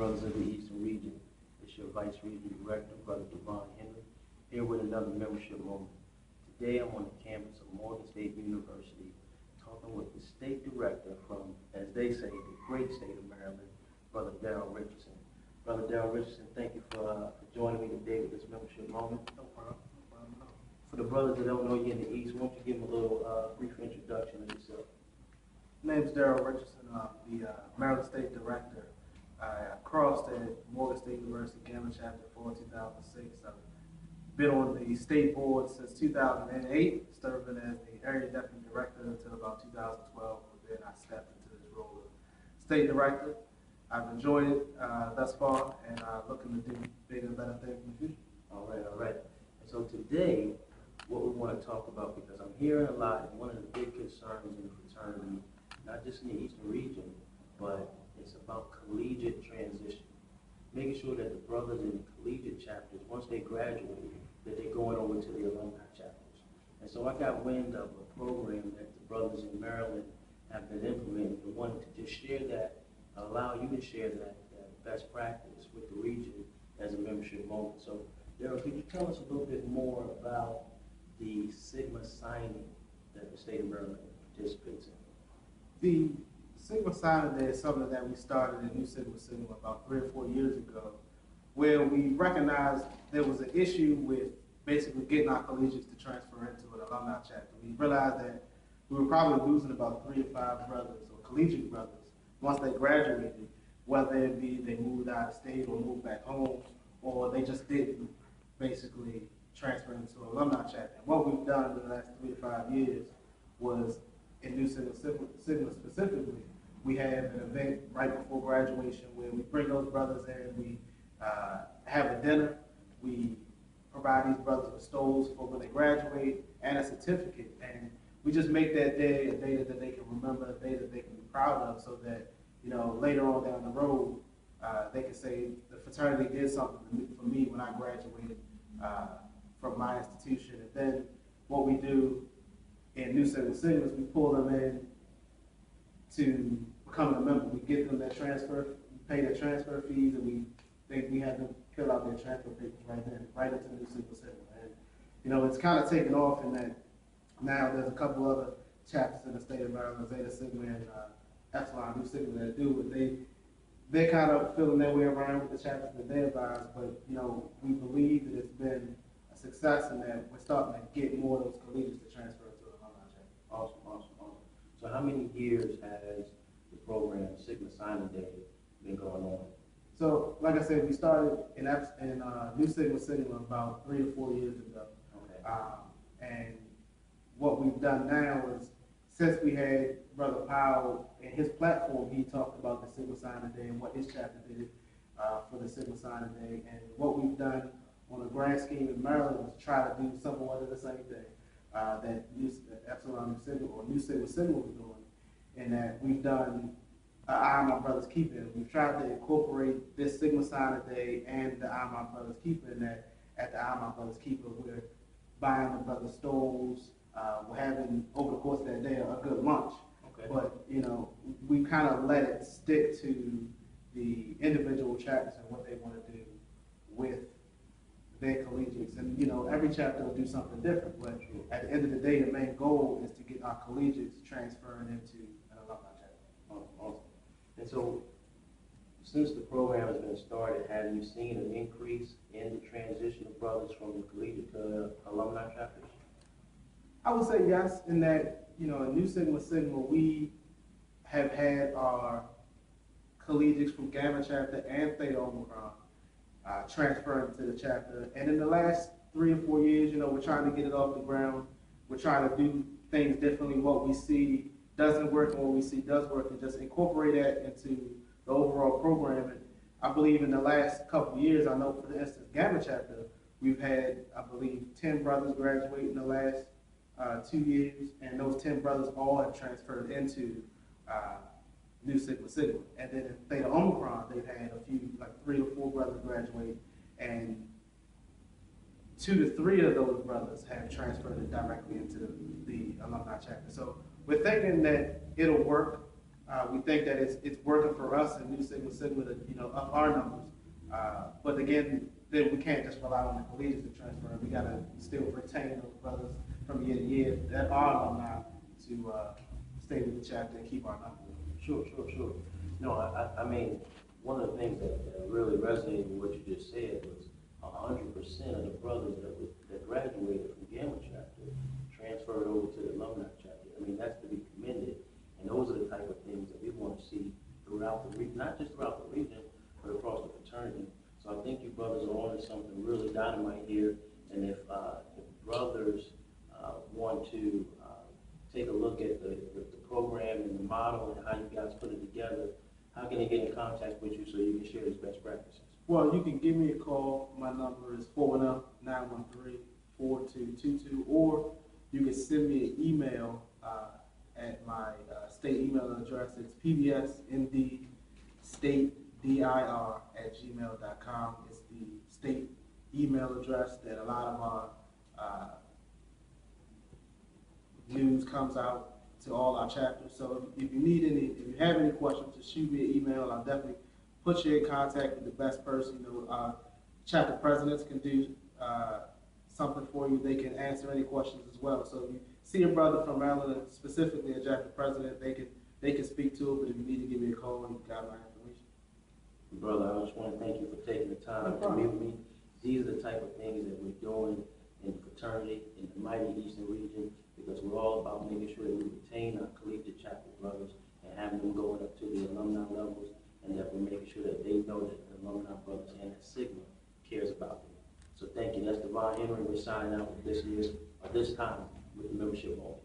Brothers of the Eastern Region. It's your Vice Region Director, Brother Devon Henry, here with another membership moment. Today I'm on the campus of Morgan State University talking with the State Director from, as they say, the great state of Maryland, Brother Darrell Richardson. Brother Darrell Richardson, thank you for joining me today with this membership moment. No problem. No problem at all. For the brothers that don't know you in the East, why don't you give them a little brief introduction of yourself? My name is Darrell Richardson. I'm the Maryland State Director. I crossed at Morgan State University, Gamma Chapter 4, 2006. I've been on the state board since 2008, serving as the Area Deputy Director until about 2012, when then I stepped into this role of State Director. I've enjoyed it thus far, and looking to do bigger and better things in the future. All right. And so today, what we want to talk about, because I'm hearing a lot, and one of the big concerns in the fraternity, not just in the Eastern region, but it's about collegiate transition. Making sure that the brothers in the collegiate chapters, once they graduate, that they're going over to the alumni chapters. And so I got wind of a program that the brothers in Maryland have been implementing and wanted to just share that, allow you to share that best practice with the region as a membership moment. So, Darrell, could you tell us a little bit more about the Sigma signing that the state of Maryland participates in? The Sigma Signing Day is something that we started at New Sigma Sigma about 3 or 4 years ago, where we recognized there was an issue with basically getting our collegiates to transfer into an alumni chapter. We realized that we were probably losing about 3 to 5 brothers or collegiate brothers once they graduated, whether it be they moved out of state or moved back home, or they just didn't basically transfer into an alumni chapter. And what we've done in the last 3 to 5 years was, in New Sigma Sigma specifically, we have an event right before graduation where we bring those brothers in, we have a dinner, we provide these brothers with stoles for when they graduate and a certificate, and we just make that day a day that they can remember, a day that they can be proud of, so that, you know, later on down the road, they can say the fraternity did something for me when I graduated from my institution. And then what we do in New Sigma Sigma is we pull them in to become a member. We get them that transfer, pay their transfer fees, and we have them fill out their transfer papers right then, right into New Sigma Sigma. And you know, it's kind of taken off in that now there's a couple other chapters in the state of Maryland, Zeta Sigma and Epsilon New Sigma, that do it. They're kind of feeling their way around with the chapters that they advise, but you know, we believe that it's been a success in that we're starting to get more of those collegiates to transfer to an alumni chapter. Awesome. So how many years has the program Sigma Signing Day been going on? So, like I said, we started in New Sigma Sigma about 3 to 4 years ago. Okay. And what we've done now is, since we had Brother Powell in his platform, he talked about the Sigma Signing Day and what his chapter did for the Sigma Signing Day. And what we've done on a grand scheme in Maryland was try to do somewhat of the same thing that Epsilon New Sigma or New Sigma Sigma was doing, in that we've done I My Brother's Keeper. We've tried to incorporate this Sigma Signing Day and the I My Brother's Keeper, in that at the I My Brother's Keeper we're buying the brothers stoles, we're having over the course of that day a good lunch. Okay. But you know, we kind of let it stick to the individual chapters and what they want to do with their collegiates. And you know, every chapter will do something different, but at the end of the day, the main goal is to get our collegiates transferring into an alumni chapter. Awesome. And so, since the program has been started, have you seen an increase in the transition of brothers from the collegiate to alumni chapters? I would say yes, in that, you know, in New Sigma Sigma, we have had our collegiates from Gamma chapter and Theta Omicron transferring to the chapter. And in the last 3 or 4 years, you know, we're trying to get it off the ground. We're trying to do things differently. What we see doesn't work and what we see does work, and just incorporate that into the overall program. And I believe in the last couple of years, I know for instance, Gamma chapter, we've had, I believe, 10 brothers graduate in the last 2 years, and those 10 brothers all have transferred into New Sigma Sigma. And then in Theta Omicron, they've had a few, like 3 or 4 brothers graduate, and 2 to 3 of those brothers have transferred directly into the alumni chapter. So we're thinking that it'll work. We think that it's working for us in Nu Sigma Sigma to, up our numbers. But again, then we can't just rely on the collegiates to transfer. We gotta still retain those brothers from year to year that are alumni to stay with the chapter and keep our numbers. Sure. No, I mean, one of the things that really resonated with what you just said was 100% of the brothers that graduated from Gamma chapter transferred over to the alumni chapter. I mean, that's to be commended. And those are the type of things that we want to see throughout the region, not just throughout the region, but across the fraternity. So I think you brothers are on to something really dynamite here. And if brothers want to take a look at the program and the model and how you guys put it together, how can they get in contact with you so you can share these best practices? Well, you can give me a call. My number is 410-913-4222, or you can send me an email at my state email address. It's pbsndstatedir@gmail.com. It's the state email address that a lot of our news comes out to all our chapters. So if you have any questions, just shoot me an email. I'll definitely put you in contact with the best person. Our chapter presidents can do something for you. They can answer any questions as well. So if you see a brother from Maryland, specifically a chapter president, they can speak to it. But if you need to give me a call, you've got my information. Brother, I just want to thank you for taking the time to meet with me. These are the type of things that we're doing in the fraternity, in the mighty Eastern region, because we're all about making sure that we retain our collegiate chapter brothers and having them going up to the alumni levels, and that we're making sure that they know that the alumni brothers and that Sigma cares about them. So thank you. That's Devon Henry. We're signing out with this time with the membership only.